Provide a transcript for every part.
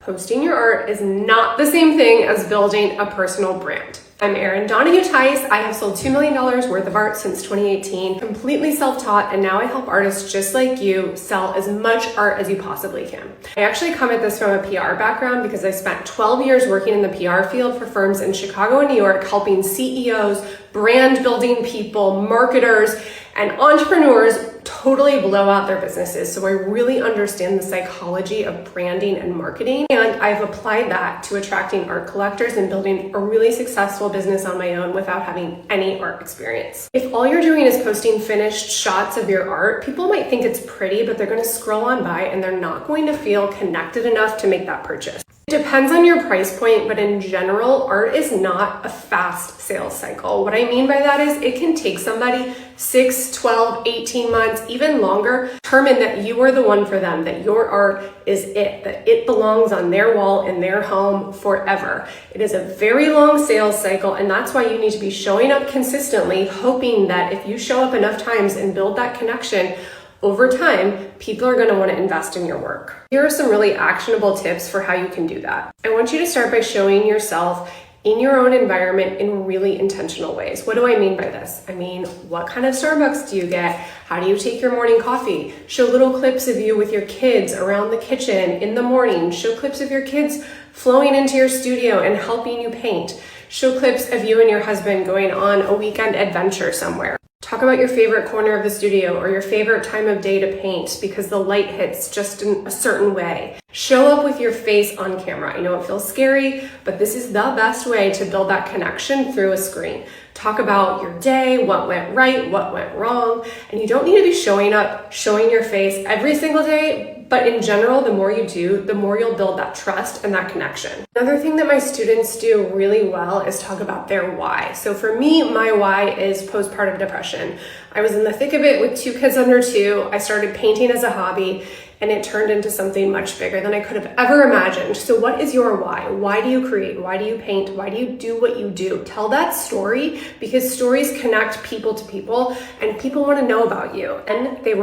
Posting your art is not the same thing as building a personal brand. I'm Erin Donahue-Tice. I have sold $2 million worth of art since 2018, completely self-taught, and now I help artists just like you sell as much art as you possibly can. I actually come at this from a PR background because I spent 12 years working in the PR field for firms in Chicago and New York, helping CEOs, brand building people, marketers, and entrepreneurs totally blow out their businesses. So I really understand the psychology of branding and marketing. And I've applied that to attracting art collectors and building a really successful business on my own without having any art experience. If all you're doing is posting finished shots of your art, people might think it's pretty, but they're going to scroll on by and they're not going to feel connected enough to make that purchase. It depends on your price point, but in general, art is not a fast sales cycle. What I mean by that is it can take somebody 6, 12, 18 months, even longer, determine that you are the one for them, that your art is it, that it belongs on their wall in their home forever. It is a very long sales cycle, and that's why you need to be showing up consistently, hoping that if you show up enough times and build that connection, over time, people are going to want to invest in your work. Here are some really actionable tips for how you can do that. I want you to start by showing yourself in your own environment in really intentional ways. What do I mean by this? I mean, what kind of Starbucks do you get? How do you take your morning coffee? Show little clips of you with your kids around the kitchen in the morning. Show clips of your kids flowing into your studio and helping you paint. Show clips of you and your husband going on a weekend adventure somewhere. Talk about your favorite corner of the studio or your favorite time of day to paint because the light hits just in a certain way. Show up with your face on camera. I know it feels scary, but this is the best way to build that connection through a screen. Talk about your day, what went right, what went wrong, and you don't need to be showing up, showing your face every single day, but in general, the more you do, the more you'll build that trust and that connection. Another thing that my students do really well is talk about their why. So for me, my why is postpartum depression. I was in the thick of it with 2 kids under 2. I started painting as a hobby, and it turned into something much bigger than I could have ever imagined. So what is your why? Why do you create? Why do you paint? Why do you do what you do? Tell that story, because stories connect people to people, and people want to know about you, and they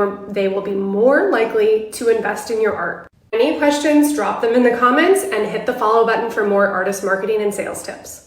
will be more likely to invest in your art. Any questions, drop them in the comments and hit the follow button for more artist marketing and sales tips.